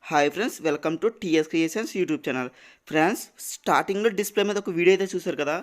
Hi friends, welcome to TS creations YouTube channel. Friends, స్టార్టింగ్లో display మీద ఒక video అయితే చూసారు కదా.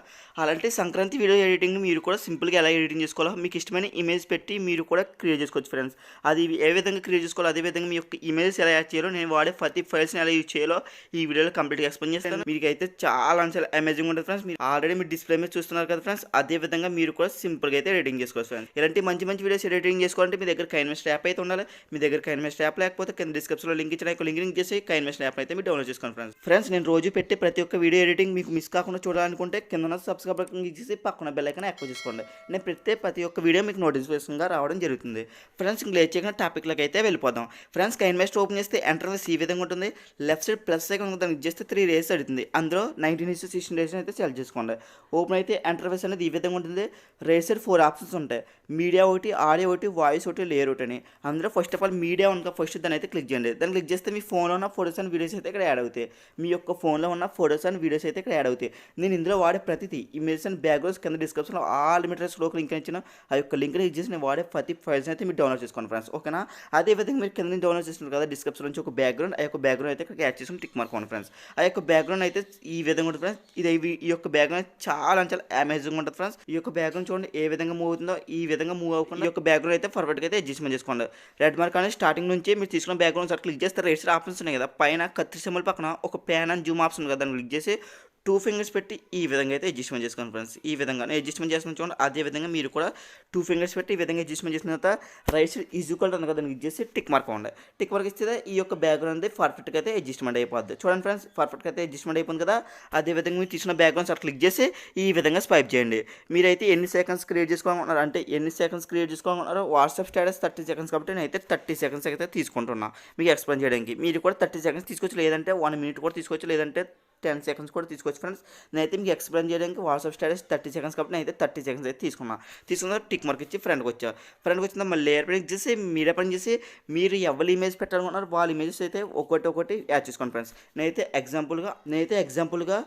అలాంటి సంక్రాంతి వీడియో ఎడిటింగ్ మీరు కూడా సింపుల్గా ఎలా ఎడిటింగ్ చేసుకోవాలో మీకు ఇష్టమైన ఇమేజ్ పెట్టి మీరు కూడా క్రియేట్ చేసుకోవచ్చు ఫ్రెండ్స్. అది ఏ విధంగా క్రియేట్ చేసుకోవాలో, అదే విధంగా మీ యొక్క ఇమేజెస్ ఎలా యాడ్ చేయాలో, నేను వాడే ప్రతి ఫైల్స్ని ఎలా యూజ్ చేయాలో ఈ వీడియోలో కంప్లీట్గా ఎక్స్ప్లెయిన్ చేస్తాను. మీకు అయితే చాలా అమేజింగ్ ఉంటుంది ఫ్రెండ్స్. మీరు ఆల్రెడీ మీరు డిస్ప్లే మీద చూస్తున్నారు కదా ఫ్రెండ్స్, అదే విధంగా మీరు కూడా సింపుల్గా అయితే ఎడిటింగ్ చేసుకోవచ్చు ఫ్రెండ్స్. ఇలాంటి మంచి మంచి వీడియోస్ ఎడిటింగ్ చేసుకోవాలంటే మీ దగ్గర కైన్వెస్ట్ యాప్ అయితే ఉండాలి. మీ దగ్గర కైన్వెస్ట్ యాప్ లేకపోతే కింద డిస్క్రిప్షన్లో లింక్ ఇచ్చిన లింక్ చేసి కైన్వెస్ట్ యాప్ అయితే మీరు డౌన్లోడ్ చేసుకోండి ఫ్రెండ్స్. నేను రోజు పెట్టే ప్రతి ఒక్క వీడియో ఎడిటింగ్ మీకు మిస్ కాకుండా చూడాలనుకుంటే కింద సబ్స్క్రైబ్ క్లిక్ చేసి పక్కన బెల్ ఐకాన్ యాక్టివేట్ చేసుకోండి. నేను పెట్టే ప్రతి ఒక్క వీడియో మీకు నోటిఫికేషన్గా రావడం జరుగుతుంది ఫ్రెండ్స్. ఇంక లేట్ చేయకుండా టాపిక్లోకి అయితే వెళ్ళిపోదాం ఫ్రెండ్స్. కైన్వెస్ట్ ఓపెన్ చేస్తే ఎంటర్వెస్ ఈ విధంగా ఉంటుంది. లెఫ్ట్ సైడ్ ప్లస్ ఐకాన్ దానికి చేస్తే 3 రేస్ అడుగుతుంది. అందులో 19:16 రేస్ అయితే సెలెక్ట్ చేసుకోండి. ఓపెన్ అయితే ఎంటర్వెస్ అనేది ఈ విధంగా ఉంటుంది. రేస్ సైడ్ 4 ఆప్షన్స్ ఉంటాయి. మీడియా ఒకటి, ఆడియో ఒకటి, వాయిస్ ఒకటి, లేయర్ ఒకటి అని. అందులో ఫస్ట్ ఆఫ్ ఆల్ మీడియా ఉన్న ఫస్ట్ దాన్ని అయితే క్లిక్ చేయండి. దాన్ని క్లిక్ చేస్తే మీ ఫోన్లో ఉన్న ఫోటోస్ అండ్ వీడియోస్ అయితే ఇక్కడ యాడ్ అవుతాయి. మీ యొక్క ఫోన్లో ఉన్న ఫోటోస్ అండ్ వీడియోస్ అయితే ఇక్కడ యాడ్ అవుతాయి. నేను ఇందులో వాడే ప్రతిదీ ఇమేజెస్ అండ్ బ్యాక్గ్రౌండ్స్ కింద డిస్క్రిప్షన్లో ఆల్ లిమిటెడ్స్లోకి లింక్ ఇచ్చిన ఆ యొక్క లింక్ యూజ్ చేసి నేను వాడే ప్రతి ఫైల్స్ అయితే మీరు డౌన్లోడ్ చేసుకోండి ఫ్రెండ్స్. ఓకేనా? అదేవిధంగా మీరు కింద డౌన్లోడ్ చేస్తున్నారు కదా డిస్క్రిప్షన్ నుంచి ఒక బ్యాక్గ్రౌండ్, ఆ యొక్క బ్యాక్గ్రౌండ్ అయితే ఇక్కడ యాడ్ చేసుకుని టిక్ మార్క్ అవ్వండి ఫ్రెండ్స్. ఆ యొక్క బ్యాక్గ్రౌండ్ అయితే ఈ విధంగా ఉంటుంది ఫ్రెండ్స్. ఈ యొక్క బ్యాక్గ్రౌండ్ చాలా అమేజింగ్ ఉంటుంది ఫ్రెండ్స్. ఈ యొక్క బ్యాక్గ్రౌండ్ చూడండి ఏ విధంగా మూవ్ అవుతుందో, ఈ విధంగా మూవ్ అవ్వకుండా ఈ యొక్క బ్యాక్గ్రౌండ్ అయితే పర్ఫెక్ట్గా అయితే అడ్జస్ట్మెంట్ చేసుకోండి. రెడ్ మార్క్ అనేది స్టార్టింగ్ నుంచి మీరు తీసుకున్న బ్యాక్గ్రౌండ్ సార్ క్లిక్ చేస్తే రేట్స్ ఆప్షన్స్ ఉన్నాయి కదా, పైన కత్తి సింబల్ పక్కన ఒక ప్యాన్ అండ్ జూమ్ ఆప్షన్ కదా, దాన్ని క్లిక్ చేసి 2 ఫింగర్స్ పెట్టి ఈ విధంగా అయితే అడ్జస్ట్మెంట్ చేసుకోండి ఫ్రెండ్స్. ఈ విధంగా నేను అడ్జస్ట్మెంట్ చేస్తున్నాను చూడండి. అదే విధంగా మీరు కూడా 2 ఫింగర్స్ పెట్టి ఈ విధంగా అడ్జస్ట్మెంట్ చేసిన తర్వాత రైట్ సైడ్ ఈక్వల్ ఉంది కదా, దాన్ని క్లిక్ చేసి టిక్ మార్క్ అవ్వండి. టిక్ మార్క్ ఇస్తే ఈ యొక్క బ్యాక్గ్రౌండ్ అయితే పర్ఫెక్ట్గా అయితే అడ్జస్ట్మెంట్ అయిపోద్ది. చూడండి ఫ్రెండ్స్, పర్ఫెక్ట్గా అయితే అడ్జస్ట్మెంట్ అయిపోయింది కదా. అదే విధంగా మీరు తీసుకున్న బ్యాక్గ్రౌండ్ సార్ క్లిక్ చేసి ఈ విధంగా స్వైప్ చేయండి. మీరైతే ఎన్ని సెకండ్స్ క్రియేట్ చేసుకోవాలనుకున్నారు అంటే ఎన్ని సెకండ్స్ క్రియేట్ చేసుకోవాలనుకున్నారో, వాట్సాప్ స్టేటస్ 30 సెకండ్స్ కాబట్టి నేనైతే 30 సెకండ్స్ అయితే తీసుకుంటున్నా మీకు ఎక్స్ప్లెయిన్ చేయడానికి. మీరు కూడా 30 సెకండ్స్ తీసుకోవచ్చు, లేదంటే 1 మినిట్ కూడా తీసుకోవచ్చు, లేదంటే 10 సెకండ్స్ కూడా తీసుకోవచ్చు ఫ్రెండ్స్. నేనైతే మీకు ఎక్స్ప్లెయిన్ చేయడానికి వాట్సాప్ స్టేటస్ 30 సెకండ్స్ కాబట్టి నేనైతే 30 సెకండ్స్ అయితే తీసుకున్న టిక్ మార్క్ ఇచ్చి ఫ్రెండ్కి వచ్చిందా మళ్ళీ లేయర్ పని చేసి మీడియా పని చేసి మీరు ఎవరి ఇమేజ్ పెట్టాలనుకున్నారో వాళ్ళ ఇమేజెస్ అయితే ఒకటి యాడ్ చేసుకోండి ఫ్రెండ్స్. నేనైతే ఎగ్జాంపుల్గా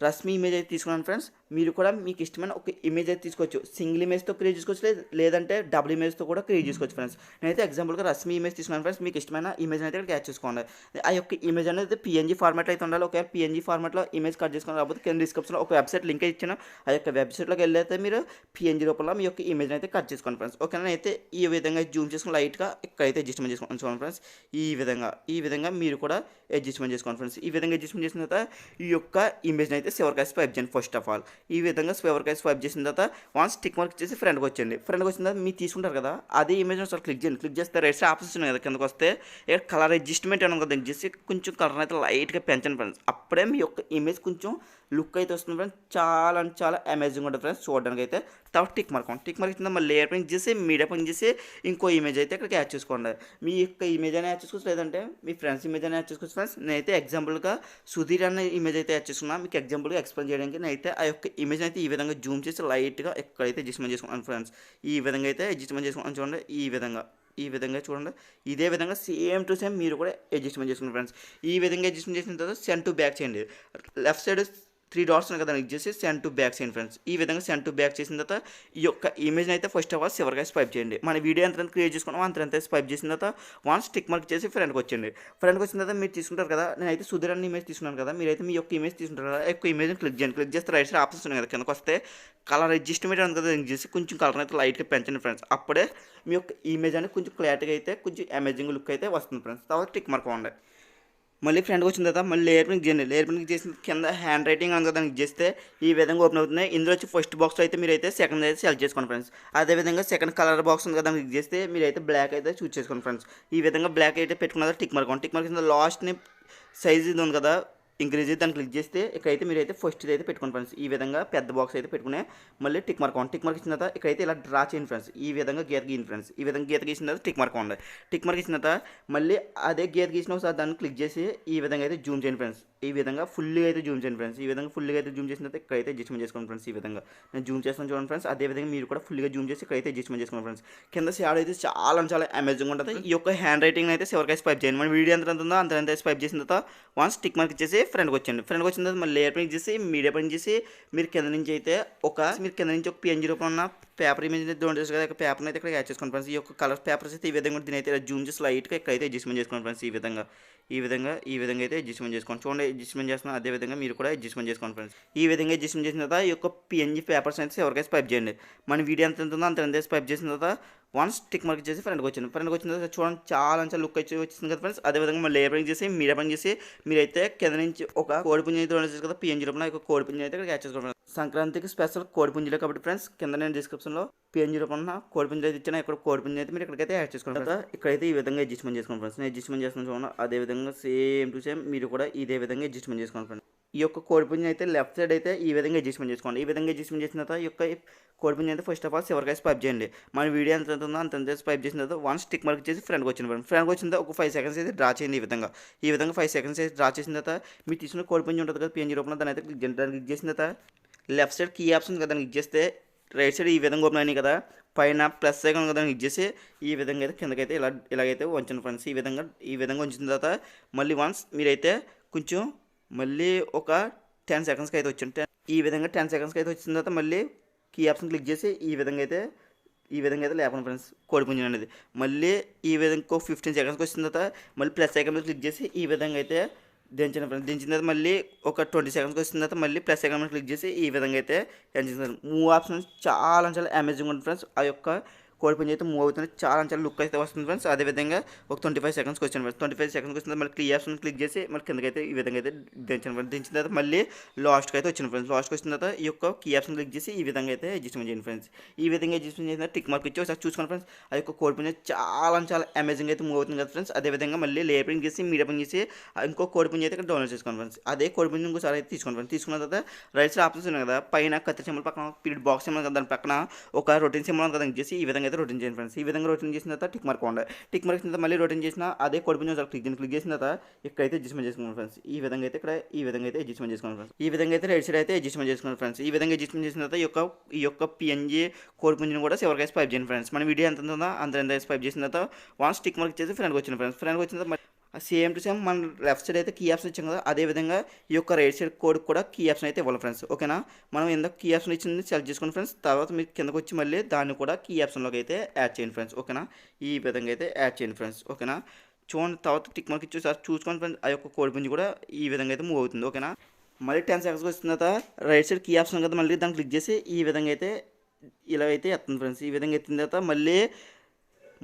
రష్మి ఇమేజ్ అయితే తీసుకున్నాను ఫ్రెండ్స్. మీరు కూడా మీకు ఇష్టమైన ఒక ఇమేజ్ అయితే తీసుకోవచ్చు. సింగిల్ ఇమేజ్తో క్రియేట్ చేసుకోవచ్చు, లేదంటే డబుల్ ఇమేజ్తో కూడా క్రియేట్ చేసుకోవచ్చు ఫ్రెండ్స్. నేనైతే ఎగ్జాంపుల్గా రష్మి ఇమేజ్ తీసుకున్నాను ఫ్రెండ్స్. మీకు ఇష్టమైన ఇమేజ్ అయితే ఇక్కడ క్యాచ్ చేసుకోండి. ఆ యొక్క ఇమేజ్ అనేది పిఎన్జీ ఫార్మాట్ అయితే ఉండాలి. ఒకవేళ పిఎన్జీ ఫార్మాట్లో ఇమేజ్ కట్ చేసుకోవాలి కాకపోతే కింద డిస్క్రిప్షన్లో ఒక వెబ్సైట్ లింక్ ఇచ్చిన ఆ యొక్క వెబ్సైట్లోకి వెళ్ళైతే మీరు పిఎన్జీ రూపంలో మీ యొక్క ఇమేజ్ అయితే కట్ చేసుకోండి ఫ్రెండ్స్. ఓకేనా? అయితే ఈ విధంగా జూమ్ చేసుకుని లైట్గా ఇక్కడైతే అడ్జస్ట్మెంట్ చేసుకోండి ఫ్రెండ్స్. ఈ విధంగా మీరు కూడా అడ్జస్ట్మెంట్ చేసుకోండి ఫ్రెండ్స్. ఈ విధంగా అడ్జస్ట్మెంట్ చేసిన తర్వాత ఈ యొక్క ఇమేజ్ని అయితే సెవర్కాయ స్వైప్ చేయండి. ఫస్ట్ ఆఫ్ ఆల్ ఈ విధంగా సెవర్కాయ స్వైప్ చేసిన తర్వాత వన్స్ టిక్ మార్క్ చేసి ఫ్రెండ్కి వచ్చండి. ఫ్రెండ్కి వచ్చిన తర్వాత మీరు తీసుకుంటారు కదా, అదే ఇమేజ్ ఒకసారి క్లిక్ చేయండి. క్లిక్ చేస్తే రైట్ సైడ్ ఆప్షన్స్ ఉన్నాయి కదా, కిందకు వస్తే ఇక్కడ కలర్ అడ్జస్ట్మెంట్ అని కదా, చేసి కొంచెం కలర్ అయితే లైట్గా పెంచండి ఫ్రెండ్స్. అప్పుడే మీ యొక్క ఇమేజ్ కొంచెం లుక్ అయితే వస్తుంది ఫ్రెండ్స్. చాలా అమేజింగ్ ఉంటుంది ఫ్రెండ్స్ చూడడానికి అయితే. తర్వాత టిక్ మార్క్ ఇచ్చిందా మళ్ళీ లేయర్ పని చేసి మీడియా పని చేసి ఇంకో ఇమేజ్ అయితే ఇక్కడికి యాడ్ చేసుకోండి. మీ యొక్క ఇమేజ్ అయినా యాడ్ చేసుకోవచ్చు, లేదంటే మీ ఫ్రెండ్స్ ఇమేజ్ అయినా యాడ్ చేసుకోవచ్చు ఫ్రెండ్స్. నేనైతే ఎగ్జాంపుల్గా సుధీర్ అన్న ఇమేజ్ అయితే యాడ్ చేసుకున్నాను మీకు ఎగ్జాంపుల్గా ఎక్స్ప్లెయిన్ చేయడానికి. నేనైతే ఆ యొక్క ఇమేజ్ అయితే ఈ విధంగా జూమ్ చేసి లైట్గా ఎక్కడైతే అడ్జస్ట్మెంట్ చేసుకున్నాను ఫ్రెండ్స్. ఈ విధంగా అయితే అడ్జస్ట్మెంట్ చేసుకున్నాను చూడండి. ఈ విధంగా చూడండి. ఇదే విధంగా సేమ్ టు సేమ్ మీరు కూడా అడ్జస్ట్మెంట్ చేసుకున్నారు ఫ్రెండ్స్. ఈ విధంగా అడ్జస్ట్మెంట్ చేసిన తర్వాత సెండ్ టు బ్యాక్ చేయండి. లెఫ్ట్ సైడ్ 3 డాట్స్ ఉన్నాయి కదా, దానికి చేసి సెండ్ టు బ్యాక్ చేయండి ఫ్రెండ్స్. ఈ విధంగా సెండ్ టు బ్యాక్ చేసిన తర్వాత ఈ యొక్క ఇమేజ్ని అయితే ఫస్ట్ ఆఫ్ ఆల్ సెవర్గా స్వైప్ చేయండి. మన వీడియో ఎంత క్రియేట్ చేసుకున్నాం అంత స్వైప్ చేసిన తర్వాత వన్స్ టిక్ మార్క్ చేసి ఫ్రెండ్కి వచ్చిన తర్వాత మీరు తీసుకుంటారు కదా, నేనైతే సుధీర్ అన్న ఇమేజ్ తీసుకున్నాను కదా, మీరైతే మీ యొక్క ఇమేజ్ తీసుకుంటారు కదా, యొక్క ఇమేజ్ని క్లిక్ చేయండి. క్లిక్ చేస్తే రైట్ సైడ్ ఆప్షన్స్ ఉన్నాయి కదా, కిందకు వస్తే కలర్ అడ్జస్ట్మెంట్ ఉంది కదా, దానికి చేసి కొంచెం కలర్ అయితే లైట్గా పెంచండి ఫ్రెండ్స్. అప్పుడే మీ యొక్క ఇమేజ్ అనేది కొంచెం క్లారిటీగా అయితే కొంచెం అమేజింగ్ లుక్ అయితే వస్తుంది ఫ్రెండ్స్. తర్వాత టిక్ మార్క్ అవ్వండి. మళ్ళీ ఫ్రెండ్కి వచ్చిన తర్వాత మళ్ళీ లేయర్ ప్రింట్ చేయండి. లేయర్ ప్రింట్ చేసిన కింద హ్యాండ్ రైటింగ్ అని దానికి చేస్తే ఈ విధంగా ఓపెన్ అవుతుంది. ఇందులో వచ్చి ఫస్ట్ బాక్స్ అయితే మీరు అయితే సెకండ్ అయితే సెలెక్ట్ చేసుకోండి ఫ్రెండ్స్. అదేవిధంగా సెకండ్ కలర్ బాక్స్ ఉంది కదా, దానికి చేస్తే మీరు అయితే బ్లాక్ అయితే చూస్ చేసుకోండి ఫ్రెండ్స్. ఈ విధంగా బ్లాక్ అయితే పెట్టుకున్న టిక్ మార్క్ లాస్ట్ని సైజ్ ఇది ఉంది కదా ఇంక్రీజ్ దాన్ని క్లిక్ చేస్తే ఇక్కడైతే మీరైతే ఫస్ట్ అయితే పెట్టుకోండి ఫ్రెండ్స్. ఈ విధంగా పెద్ద బాక్స్ అయితే పెట్టుకునే మళ్ళీ టిక్ మార్క్ ఇచ్చిన తర్వాత ఇక్కడైతే ఇలా డ్రా చేయండి ఫ్రెండ్స్. ఈ విధంగా గీత గీయండి ఫ్రెండ్స్. ఈ విధంగా గీత గీసిన తర్వాత టిక్ మార్క్ ఇచ్చిన తర్వాత మళ్ళీ అదే గీత గీసిన ఒకసారి దాన్ని క్లిక్ చేసి ఈ విధంగా అయితే జూమ్ చేయండి ఫ్రెండ్స్. ఈ విధంగా ఫుల్గా అయితే జూమ్ చేయండి ఫ్రెండ్స్. ఈ విధంగా ఫుల్గా అయితే జూమ్ చేసిన తర్వాత ఇక్కడైతే అడ్జస్ట్మెంట్ చేసుకోండి ఫ్రెండ్స్. ఈ విధంగా నేను జూమ్ చేస్తాను చూడండి ఫ్రెండ్స్. అదేవిధంగా మీరు కూడా ఫుల్గా జూమ్ చేసి ఇక్కడైతే అడ్జస్ట్మెంట్ చేసుకోండి ఫ్రెండ్స్. కింద షాడో అయితే చాలా అమేజింగ్ ఉంటుంది. ఈ యొక్క హ్యాండ్ రైటింగ్ అయితే ఎవరికైతే స్వైప్ చేయండి. మన వీడియో ఎంత ఉందో అంత స్వైప్ చేసిన తర్వాత వన్స్ టిక్ మార్క్ ఇచ్చేసి ఫ్రెండ్కి వచ్చిన తర్వాత మళ్ళీ లేయర్ పని చేసి మీడియా పని చేసి మీరు కింద నుంచి ఒక పిఎన్జీ రూపంలో ఉన్న పేపర్ ఇమేజ్ అయితే డౌన్లోడ్ చేసి కదా పేపర్ని అయితే ఇక్కడ యాడ్ చేసుకోండి ఫ్రెండ్స్. ఈ యొక్క కలర్ పేపర్స్ అయితే ఈ విధంగా దీని అయితే జూమ్ చేసి లైట్గా ఇక్కడైతే అడ్జస్ట్మెంట్ చేసుకోండి ఫ్రెండ్స్. ఈ విధంగా అయితే అడ్జస్ట్మెంట్ చేసుకోండి. చూడండి అడ్జస్ట్మెంట్ చేస్తున్నాను, అదే విధంగా మీరు కూడా అడ్జస్ట్మెంట్ చేసుకోండి ఫ్రెండ్స్. ఈ విధంగా అడ్జస్ట్మెంట్ చేసిన తర్వాత ఈ యొక్క పిఎన్జీ పేపర్స్ అయితే ఎవరికైతే స్వైప్ చేయండి. మన వీడియో ఎంత ఉంటుందో అంత స్వైప్ చేసిన తర్వాత వన్స్ టిక్ మార్క్ చేసి ఫ్రెండ్కి వచ్చిన తర్వాత చూడండి చాలా లुक అయితే వచ్చింది కదా ఫ్రెండ్స్. అదేవిధంగా మళ్ళీ లేబరింగ్ చేసి మీడియా పని చేసి మీరైతే కింద నుంచి ఒక కోడిపుంజి అయితే డౌన్లోడ్ చేసి కదా పిఎన్జీ రూపంలో ఒక కోడిపుంజి అయితే ఇక్కడ యాడ్ చేసుకోండి. సంక్రాంతికి స్పెషల్ కోడిపుంజిలో కాబట్టి ఫ్రెండ్స్ కింద నేను డిస్క్రిప్షన్లో పిఎన్జీ రూపంలో కోడిపుంజి అయితే ఇచ్చిన ఇక్కడ కోడిపుంజి అయితే మీరు ఇక్కడికైతే యాడ్ చేసుకోండి. తర్వాత ఇక్కడైతే ఈ విధంగా అడ్జస్ట్మెంట్ చేసుకోండి ఫ్రెండ్స్. నేను అడ్జస్ట్మెంట్ చేసుకుని చూడండి, అదేవిధంగా సేమ్ టు సేమ్ మీరు కూడా ఇదే విధంగా అడ్జస్ట్మెంట్ చేసుకోండి ఫ్రెండ్స్. ఈ యొక్క కోడిపుంజి అయితే లెఫ్ట్ సైడ్ అయితే ఈ విధంగా అడ్జస్ట్మెంట్ చేసుకోండి. ఈ విధంగా అడ్జస్ట్మెంట్ చేసిన తర్వాత ఈ యొక్క కోడిపుంజి అయితే ఫస్ట్ ఆఫ్ ఆల్ ఎవరికైతే స్వైప్ చేయండి. మన వీడియో ఎంత ఉంటుందో అంత స్వైప్ చేసిన తర్వాత వన్ స్టిక్ మార్క్ చేసి ఫ్రెండ్కి వచ్చిన తర్వాత ఒక 5 సెకండ్స్ అయితే డ్రా చేయండి. ఈ విధంగా 5 సెకండ్స్ అయితే డ్రా చేసిన తర్వాత మీరు తీసుకున్న కోడిపుంజి ఉంటుంది కదా పిఎన్జీ రూపంలో దాని అయితే క్లిక్ చేసిన తర్వాత లెఫ్ట్ సైడ్ కీ ఆప్షన్ కదా దానికి క్లిక్ చేస్తే రైట్ సైడ్ ఈ విధంగా ఓపెన్ అయినాయి కదా, పైన ప్లస్ ఐకాన్ కదా క్లిక్ చేసి ఈ విధంగా అయితే కిందకైతే ఇలాగైతే ఉంచండి ఫ్రెండ్స్. ఈ విధంగా ఉంచిన తర్వాత మళ్ళీ వన్స్ మీరైతే కొంచెం మళ్ళీ ఒక 10 సెకండ్స్కి అయితే వచ్చింది. ఈ విధంగా 10 సెకండ్స్కి అయితే వచ్చిన తర్వాత మళ్ళీ కీ ఆప్షన్ క్లిక్ చేసి ఈ విధంగా అయితే లేపండి ఫ్రెండ్స్ కోడిపుంజి అనేది. మళ్ళీ ఈ విధంగా 15 సెకండ్స్కి వచ్చిన తర్వాత మళ్ళీ ప్లస్ ఐకాన్ మీద క్లిక్ చేసి ఈ విధంగా అయితే దించిన ఫ్రెండ్స్. దించిన తర్వాత మళ్ళీ ఒక 20 సెకండ్స్కి వచ్చిన తర్వాత మళ్ళీ ప్లస్ ఐకాన్ మీద క్లిక్ చేసి ఈ విధంగా అయితే ఎంచుకుంటారు. మూవ్ ఆప్షన్స్ చాలా అమేజింగ్ ఉంటుంది ఫ్రెండ్స్. ఆ యొక్క కోడిపుంజి అయితే మూవ్ అవుతుంది, చాలా లుక్ అయితే వస్తుంది ఫ్రెండ్స్. అదేవిధంగా ఒక 25 సెకండ్స్కి వచ్చాను ఫ్రెండ్స్. 25 సెకండ్స్కి వచ్చిన మళ్ళీ క్లియర్ ఆప్షన్ క్లిక్ చేసి మళ్ళీ కిందకైతే ఈ విధంగా అయితే దించాను ఫ్రెండ్స్. దించిన తర్వాత మళ్ళీ లాస్ట్కి అయితే వచ్చిన ఫ్రెండ్స్. లాస్ట్కి వచ్చిన తర్వాత ఈ యొక్క కీ ఆప్షన్ క్లిక్ చేసి ఈ విధంగా అయితే అడ్జస్ట్మెంట్ చేయండి ఫ్రెండ్స్. ఈ విధంగా అడ్జస్ట్మెంట్ చేసిన టిక్ మార్క్ ఇచ్చి ఒకసారి చూసుకోండి ఫ్రెండ్స్. ఆ యొక్క కోడిపుంజి చాలా అమేజింగ్ అయితే మూవ్ అవుతుంది కదా ఫ్రెండ్స్. అదేవిధంగా మళ్ళీ లేపరింగ్ చేసి మీడియా పని చేసి ఇంకో కోడిపుంజి అయితే ఇక్కడ డౌన్లోడ్ చేసుకోండి ఫ్రెండ్స్. అదే కోడిపుంజి ఇంకోసారి అయితే తీసుకోండి ఫ్రెండ్స్. తీసుకున్న తర్వాత రైట్ సైడ్ ఆప్షన్స్ ఉన్నాయి కదా, పైన కత్తి సింబల్ పక్కన పీరియడ్ బాక్స్ సింబల్ కదా, దాని పక్కన ఒక రొటీన్ సింబల్ కదా చేసి ఈ విధంగా అయితే రొటీన్ చేయండి ఫ్రెండ్స్. ఈ విధంగా రొటీన్ చేసిన తర్వాత టిక్ మార్క్ ఉండాలి. టిక్ మార్క్ చేసిన తర్వాత మళ్ళీ రొటీన్ చేసిన అదే కోడిపుంజి క్లిక్ చేసిన తర్వాత ఇక్కడైతే అడ్జస్ట్మెంట్ చేసుకోండి ఫ్రెండ్స్. ఈ విధంగా అయితే అడ్జస్ట్మెంట్ చేసుకోండి ఫ్రెండ్స్. ఈ విధంగా అయితే రైట్ సైడ్ అయితే అడ్జస్ట్మెంట్ చేసుకోండి ఫ్రెండ్స్. ఈ విధంగా అడ్జస్ట్మెంట్ చేసిన తర్వాత ఈ యొక్క పిఎన్జీ కోడిపుంజిని కూడా ఎవరికైతే స్వైప్ చేయండి ఫ్రెండ్స్. మన వీడియో ఎంత ఉందో అంత స్వైప్ చేసిన తర్వాత వన్ స్టిక్ మార్క్ చేసి ఫ్రెండ్కి వచ్చిన ఫ్రెండ్స్. ఫ్రెండ్కి వచ్చిన తర్వాత సేమ్ టు సేమ్ మన లెఫ్ట్ సైడ్ అయితే కీ ఆప్షన్ ఇచ్చాం కదా, అదేవిధంగా ఈ యొక్క రైట్ సైడ్ కోడ్ కూడా కీ ఆప్షన్ అయితే ఇవ్వాలి ఫ్రెండ్స్. ఓకేనా, మనం ఎందుకు కీ ఆప్షన్ ఇచ్చింది సెలెక్ట్ చేసుకోండి ఫ్రెండ్స్. తర్వాత మీరు కిందకు వచ్చి మళ్ళీ దాన్ని కూడా కీ ఆప్షన్లోకి అయితే యాడ్ చేయండి ఫ్రెండ్స్. ఓకేనా, ఈ విధంగా అయితే యాడ్ చేయండి ఫ్రెండ్స్. ఓకేనా, చూడండి తర్వాత టిక్ మార్క్ ఇచ్చి చూసుకోండి ఫ్రెండ్స్. ఆ యొక్క కోడిపుంజి కూడా ఈ విధంగా అయితే మూవ్ అవుతుంది. ఓకేనా, మళ్ళీ 10 సెకండ్స్కి వచ్చిన తర్వాత రైట్ సైడ్ కీ ఆప్షన్ కదా మళ్ళీ దాన్ని క్లిక్ చేసి ఈ విధంగా అయితే ఇలా అయితే ఎత్తుంది ఫ్రెండ్స్. ఈ విధంగా ఎత్తిన తర్వాత మళ్ళీ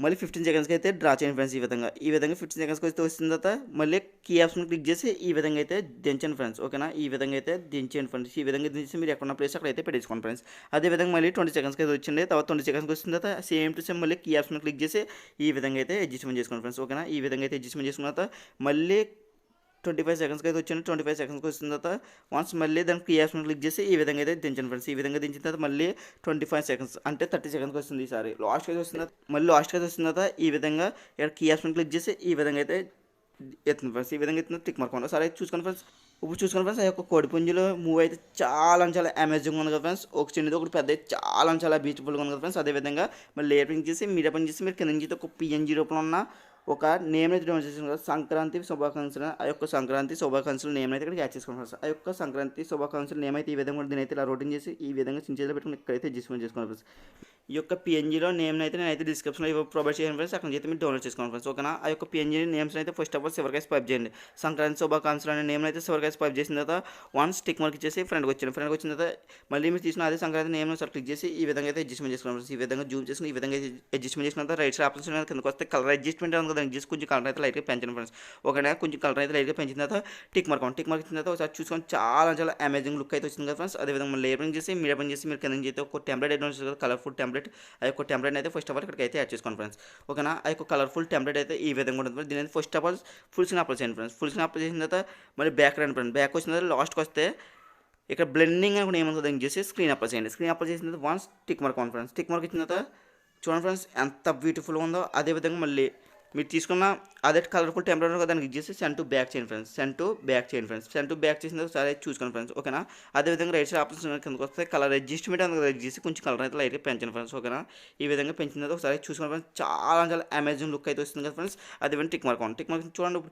15 సెకండ్స్కి అయితే డ్రా చేయండి ఫ్రెండ్స్. ఈ విధంగా 15 సెకండ్స్కి అయితే వచ్చిన తర్వాత మళ్ళీ కీ ఆప్షన్ క్లిక్ చేసి ఈ విధంగా అయితే దించండి ఫ్రెండ్స్. ఓకేనా, ఈ విధంగా అయితే దించండి ఫ్రెండ్స్. ఈ విధంగా దించి మీరు ఎక్కడ ప్లేస్ అక్కడ అయితే పెట్టేసుకోండి ఫ్రెండ్స్. అదేవిధంగా మళ్ళీ 20 సెకండ్స్కి అయితే వచ్చింది. తర్వాత 20 సెకండ్స్కి వచ్చిన తర్వాత సేమ్ టు సేమ్ మళ్ళీ కీ ఆప్షన్ క్లిక్ చేసి ఈ విధంగా అయితే అడ్జస్ట్మెంట్ చేసుకోండి ఫ్రెండ్స్. ఓకేనా, ఈ విధంగా అయితే అడ్జస్ట్మెంట్ చేసుకున్న తర్వాత మళ్ళీ 25 సెకండ్స్కి అయితే వచ్చింది. 25 సెకండ్స్కి వచ్చిన తర్వాత వన్స్ మళ్ళీ దానికి కీ ఆప్షన్ క్లిక్ చేసి ఈ విధంగా అయితే దించండి ఫ్రెండ్స్. ఈ విధంగా దించిన తర్వాత మళ్ళీ 25 సెకండ్స్ అంటే 30 సెకండ్స్కి వస్తుంది. ఈసారి లాస్ట్కి అయితే వస్తుంది. మళ్ళీ లాస్ట్కి అయితే వచ్చిన తర్వాత ఈ విధంగా ఇక్కడ కీ ఆప్షన్ క్లిక్ చేసి ఈ విధంగా అయితే ఎత్తుంది ఫ్రెండ్స్. ఈ విధంగా ఎత్తున్న టిక్ మార్క్ ఉంది. సరే చూసుకోండి ఫ్రెండ్స్. ఇప్పుడు చూసుకోండి ఫ్రెండ్స్, ఆ యొక్క కోడిపుంజిలో మూవ్ అయితే చాలా అమేజింగ్ ఉంది కదా ఫ్రెండ్స్. ఒక చిన్నది ఒకటి పెద్ద చాలా బ్యూటిఫుల్గా ఉంది కదా ఫ్రెండ్స్. అదేవిధంగా మళ్ళీ లేపింగ్ చేసి మీడియా పని చేసి మీరు కింద నుంచి ఒక పిఎన్జీ రూపంలో ఉన్న ఒక నేమ్ అయితే డౌన్లోడ్ చేసుకుని కదా, సంక్రాంతి శుభాకాంక్షలు. ఆ యొక్క సంక్రాంతి శుభాకాంక్షలు నేమ్ అయితే ఇక్కడ యాడ్ చేసుకోండి ఫ్రెండ్స్. ఆ యొక్క సంక్రాంతి శుభాకాంక్షలు నేమ్ అయితే ఈ విధంగా దీని అయితే ఇలా రొటీన్ చేసి ఈ విధంగా చించేలో పెట్టుకుని ఇక్కడైతే అడ్జస్ట్మెంట్ చేసుకోండి ఫ్రెండ్స్. ఈ యొక్క పిఎన్జీలో నేమ్ అయితే నేనైతే డిస్క్రిప్షన్లో ప్రొవైడ్ చేయండి ఫ్రెండ్స్. అక్కడ అయితే మీరు డౌన్లోడ్ చేసుకోండి ఫ్రెండ్స్. ఓకేనా, ఆ యొక్క పిఎన్జీ నేమ్స్ అయితే ఫస్ట్ ఆఫ్ ఆల్ ఎవరికైతే స్వైప్ చేయండి. సంక్రాంతి శుభాకాంక్షలు అనే నేమ్ అయితే ఎవరికైతే స్వైప్ చేసిన తర్వాత వన్ స్టిక్ మార్క్ ఇచ్చేసి ఫ్రెండ్కి వచ్చిన తర్వాత మళ్ళీ మీరు తీసిన అదే సంక్రాంతి నేమ్ సార్ క్లిక్ చేసి ఈ విధంగా అయితే అడ్జస్ట్మెంట్ చేసుకోండి ఫ్రెండ్స్. ఈ విధంగా జూమ్ చేసుకుని ఈ విధంగా అడ్జస్ట్మెంట్ చేసిన తర్వాత రైట్ సైడ్ ఆప్షన్ కిందకి వస్తే కలర్ అడ్జస్ట్మెంట్ ఉంది కదా, జస్ట్ కొంచెం కలర్ అయితే లైట్గా పెంచండి ఫ్రెండ్స్. ఓకేనా, కొంచెం కలర్ అయితే లైట్గా పెంచిన తర్వాత టిక్ మార్క్ ఇచ్చిన తర్వాత ఒకసారి చూసుకొని చాలా అమేజింగ్ లుక్ అయితే వచ్చింది కదా ఫ్రెండ్స్. అదేవిధంగా మళ్ళీ లేబరింగ్ చేసి మీడియా పని చేసి మీరు కింద నుంచి అయితే ఒక టెంప్లెట్ అయితే ఉంటుంది కదా, కలర్ఫుల్ టెంప్లెట్. ఆ యొక్క టెంప్లెట్ అయితే ఫస్ట్ ఆఫ్ ఆల్ ఇక్కడికి అయితే యాడ్ చేసుకోండి ఫ్రెండ్స్. ఓకేనా, ఆ యొక్క కలర్ఫుల్ టెంప్లెట్ అయితే ఈ విధంగా ఉంటుంది. దీని అయితే first of all full screen apply చేయండి ఫ్రెండ్స్. ఫుల్ స్క్రీన్ అప్లై చేసిన తర్వాత మళ్ళీ బ్యాక్ రండి ఫ్రెండ్స్. బ్యాక్ వచ్చిన తర్వాత లాస్ట్కి వస్తే ఇక్కడ బ్లెండింగ్ అని కూడా ఏమవుతుంది దాన్ని చేసి స్క్రీన్ అప్లై చేయండి. స్క్రీన్ అప్లై చేసిన తర్వాత once tick mark on friends. Tick mark ఇచ్చిన తర్వాత చూడండి ఫ్రెండ్స్ ఎంత బ్యూటిఫుల్గా ఉందో. అదేవిధంగా మళ్ళీ మీరు తీసుకున్న అదే కలర్ఫుల్ టెంప్లెట్ దానికి చేసి సెండ్ టు బ్యాక్ చేయండి ఫ్రెండ్స్. సెండ్ టు బ్యాక్ చేసిన ఒకసారి చూసుకోండి ఫ్రెండ్స్. ఓకేనా, అదేవిధంగా రైట్ సైడ్ ఆప్షన్ కిందకి వస్తే కలర్ అడ్జస్ట్మెంట్ అనేది చేసి కొంచెం కలర్ అయితే లైట్గా పెంచండి ఫ్రెండ్స్. ఓకేనా, ఈ విధంగా పెంచిన తర్వాత ఒకసారి చూసుకోండి ఫ్రెండ్స్. చాలా అమేజింగ్ లుక్ అయితే వస్తుంది కదా ఫ్రెండ్స్. అదేవిధంగా టిక్ మార్క్ చూడండి.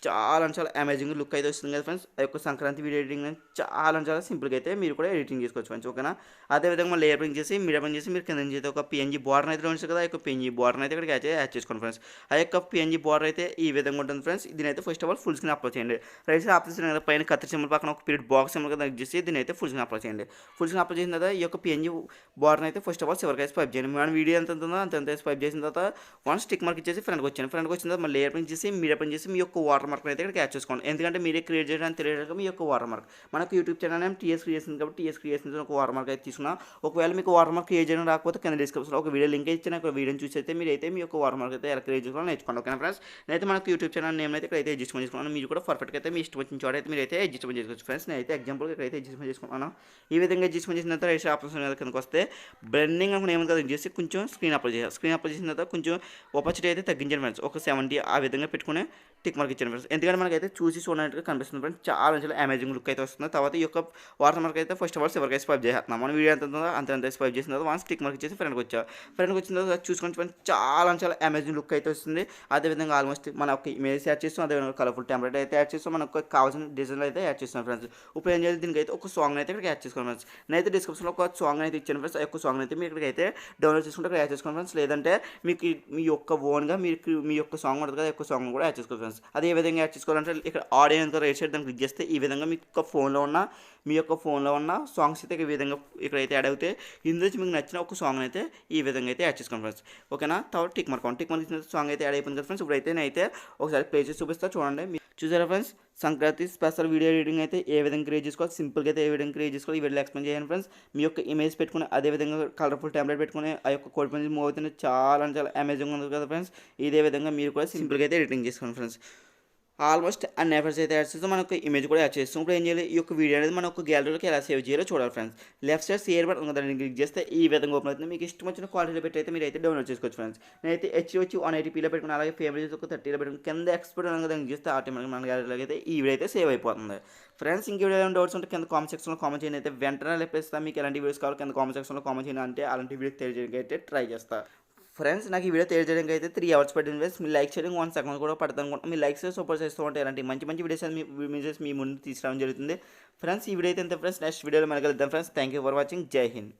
చాలా అమేజింగ్ లుక్ అయితే వస్తుంది కదా ఫ్రెండ్స్. ఆ యొక్క సంక్రాంతి వీడియో ఎడిటింగ్ అనేది చాలా సింపుల్గా అయితే మీరు కూడా ఎడిటింగ్ చేసుకోవచ్చు ఫ్రెండ్స్. ఓకేనా. అదేవిధంగా మనం లేయర్ పెయింట్ చేసి మీడియా పెయింట్ చేసి మీరు కింద నుంచి అయితే ఒక పిఎన్జీ బార్డర్ అయితే ఉంటుంది కదా, ఆ యొక్క పిఎన్జీ బార్డర్ అయితే ఇక్కడికి అయితే యాడ్ చేసుకోండి ఫ్రెండ్స్. ఆ యొక్క పిఎన్జీ బార్డర్ అయితే ఈ విధంగా ఉంటుంది ఫ్రెండ్స్. దీనైతే first of all full screen upload చేయండి. రైట్ సైడ్ అప్లోడ్ చేసిన పైన కత్తి సింబల్ పక్కన ఒక పీరియడ్ బాక్స్ సింబల్ కదా చేసి దీని అయితే ఫుల్ స్క్రీన్ అప్లోడ్ చేయండి. ఫుల్ స్క్రీన్ అప్లోడ్ చేసిన తర్వాత ఈ యొక్క పిఎన్జీ బార్డర్ అయితే ఫస్ట్ ఆఫ్ ఆల్ చివరికి అయితే స్వైప్ చేయండి. మన వీడియో ఎంత ఉంటుందో అంత స్వైప్ చేసిన తర్వాత వన్ స్టిక్ మార్క్ ఇచ్చేసి ఫ్రంట్కి వచ్చాను. ఫ్రంట్కి వచ్చిన తర్వాత మళ్ళీ లేయర్ పెయింట్ చేసి మీడియా పెయింట్ చేసి మీ యొక్క వాటర్ మార్క్ అయితే ఇక్కడ క్యాచ్ చేసుకోండి. ఎందుకంటే మీరే క్రియేట్ చేయడానికి తెలియడానికి మీ యొక్క వాటర్ మార్క్. మనకు YouTube channel name TS creation కాబట్టి టీఎస్ క్రియేషన్ ఒక వాటర్ మార్క్ అయితే తీసుకున్నా. ఒకవేళ మీకు వాటర్ మార్క్ క్రియేట్ చేయడం రాకపోతే కింద డిస్క్రిప్షన్లో ఒక వీడియో లింక్ ఇచ్చిన వీడియోని చూసి అయితే మీరు అయితే మీ యొక్క వాటర్ మార్క్ అయితే ఎలా క్రియేట్ చేసుకోవాలని నేర్చుకోండి. ఓకేనా ఫ్రెండ్స్. నేనైతే మనకు యూట్యూబ్ ఛానల్ నేమ్ అయితే ఇక్కడైతే అడ్జస్ట్మెంట్ చేసుకున్నాను. మీరు కూడా పర్ఫెక్ట్గా అయితే మీ ఇష్టం వచ్చిన చోట అయితే మీరు అయితే అడ్జస్ట్మెంట్ చేసుకోవచ్చు ఫ్రెండ్స్. నేనైతే ఎగ్జాంపుల్గా ఇక్కడైతే అడ్జస్ట్మెంట్ చేసుకున్నాను. ఈ విధంగా అడ్జస్ట్మెంట్ చేసిన తర్వాత రేషన్ ఆప్షన్ కిందకి వస్తే బ్లెండింగ్ అనుకున్న ఏమైనా కదా చేసి కొంచెం స్క్రీన్ అప్లోడ్ చేయాలి. స్క్రీన్ అప్లోడ్ చేసిన తర్వాత కొంచెం ఒపాసిటీ అయితే తగ్గించండి ఫ్రెండ్స్. ఒక 70 ఆ విధంగా పెట్టుకుని టిక్ మార్క్ ఇచ్చాను ఫ్రెండ్స్. ఎందుకంటే మనకైతే చూడడానికి కనిపిస్తుంది ఫ్రెండ్స్. చాలా అమేజింగ్ లుక్ అయితే వస్తుంది. తర్వాత ఈ యొక్క వాటర్ మార్క్ అయితే ఫస్ట్ ఆఫ్ ఆల్ ఎవరికైతే స్వైప్ చేస్తున్నాం. మన వీడియో ఎంత ఉందో అంత స్వైప్ చేసిన తర్వాత వన్ స్టిక్ మార్క్ ఇచ్చేసి ఫ్రెండ్కి వచ్చిన తర్వాత చూసుకొని ఫ్రెండ్స్ చాలా అమేజింగ్ లుక్ అయితే వస్తుంది. అదేవిధంగా ఆల్మోస్ట్ మన ఒక ఇమేజ్ యాడ్ చేస్తాం. అదేవిధంగా కలర్ఫుల్ టెంప్లెట్ అయితే యాడ్ చేస్తాం. మనకు కావాల్సిన డిజైన్ అయితే యాడ్ చేస్తాం ఫ్రెండ్స్. ఇప్పుడు ఏం చేయాలి, దీనికి అయితే ఒక సాంగ్ అయితే ఇక్కడ యాడ్ చేసుకోండి ఫ్రెండ్స్. నేనైతే డిస్క్రిప్షన్లో ఒక సాంగ్ అయితే ఇచ్చాను ఫ్రెండ్స్. ఆ యొక్క సాంగ్ అయితే మీరు ఇక్కడికైతే డౌన్లోడ్ చేసుకుంటే ఇక్కడ యాడ్ చేసుకోండి ఫ్రెండ్స్. లేదంటే మీకు మీ యొక్క ఓన్గా మీరు మీ యొక్క సాంగ్ ఉంటుంది కదా, ఆ యొక్క సాంగ్ కూడా యాడ్ చేసుకోండి ఫ్రెండ్స్. అది ఏ విధంగా యాడ్ చేసుకోవాలంటే ఇక్కడ ఆడియో ఎంత రైట్ సైడ్ దాన్ని క్లిక్ చేస్తే ఈ విధంగా మీ యొక్క ఫోన్లో ఉన్న సాంగ్స్ అయితే ఈ విధంగా ఇక్కడైతే యాడ్ అవుతాయి. ఇందులో మీకు నచ్చిన ఒక సాంగ్ అయితే ఈ విధంగా అయితే యాడ్ చేసుకోండి ఫ్రెండ్స్. ఓకేనా. తర్వాత టిక్ మార్క్ ఇచ్చిన సాంగ్ అయితే యాడ్ అయిపోయింది కదా ఫ్రెండ్స్. ఇప్పుడైతే నేనైతే ఒకసారి ప్లే చేసి చూపిస్తా చూడండి. చూసారా friends, Sankranti special video editing అయితే ఏ విధంగా క్రియేట్ చేసుకోవాలి, సింపుల్గా అయితే ఏ విధంగా క్రియేట్ చేసుకోవాలి ఈ వీడియోలో ఎక్స్ప్లెయిన్ చేయండి ఫ్రెండ్స్. మీ యొక్క ఇమేజ్ పెట్టుకుని అదేవిధంగా కలర్ఫుల్ టెంప్లెట్ పెట్టుకుని ఆ యొక్క కోడ్ పని మూవ్ అవుతుంది. చాలా అమేజింగ్ ఉంది కదా ఫ్రెండ్స్. ఇదే విధంగా మీరు కూడా సింపుల్గా అయితే ఎడిటింగ్ చేసుకోండి ఫ్రెండ్స్. ఆల్మోస్ట్ అన్ని ఎఫర్ట్స్ అయితే యాడ్ చేస్తాం. మనకు ఇమేజ్ కూడా యాడ్ చేస్తాం. ఇప్పుడు ఏం చేయాలి, ఈ యొక్క వీడియో అనేది మన ఒక గ్యాలరీలోకి ఎలా సేవ్ చేయాలో చూడాలి friends. Left side share button దాన్ని క్లిక్ చేస్తే ఈ విధంగా ఓపెన్ అవుతుంది. మీకు ఇష్టం వచ్చిన క్వాలిటీలో పెట్టి అయితే మీరు అయితే డౌన్లోడ్ చేసుకోవచ్చు ఫ్రెండ్స్. నేనైతే వచ్చి 180pలో పెట్టుకుని అలాగే ఫేవరెట్ ఒక 30లో పెట్టుకుని కింద ఎక్స్పోర్ట్ అనగా దాన్ని చేస్తే ఆటోమేటిక్ మన గ్యాలరీలోకి అయితే ఈ వీడియో అయితే సేవ్ అయిపోతుంది ఫ్రెండ్స్. ఇంక వీడియో డౌట్స్ ఉంటే కింద కామెంట్ సెక్షన్లో కామెంట్ చేయండి. అయితే వెంటనే లేపేస్తా. మీకు ఎలాంటి వీడియోస్ కావాలి కింద కామెంట్ సెక్షన్లో కామెంట్ చేయండి. అంటే అలాంటి వీడియో తెలియజేయడానికి అయితే ట్రై చేస్తా ఫ్రెండ్స్. నాకు ఈ వీడియో తెలియజేయడానికి అయితే 3 hours పట్టింది ఫ్రెండ్స్. మీరు లైక్ చేయడం 1 second కూడా పడుతుంది అనుకుంటున్నాను. మీరు లైక్స్ సపోర్ట్ చేస్తూ ఉంటే ఇలాంటి మంచి వీడియోస్ మీ ముందు తీసుకురావడం జరుగుతుంది ఫ్రెండ్స్. ఈ వీడియో అయితే అంతే ఫ్రెండ్స్. నెక్స్ట్ వీడియోలో మనకి వెళ్దాం friends. Thank you for watching. జై హింద్.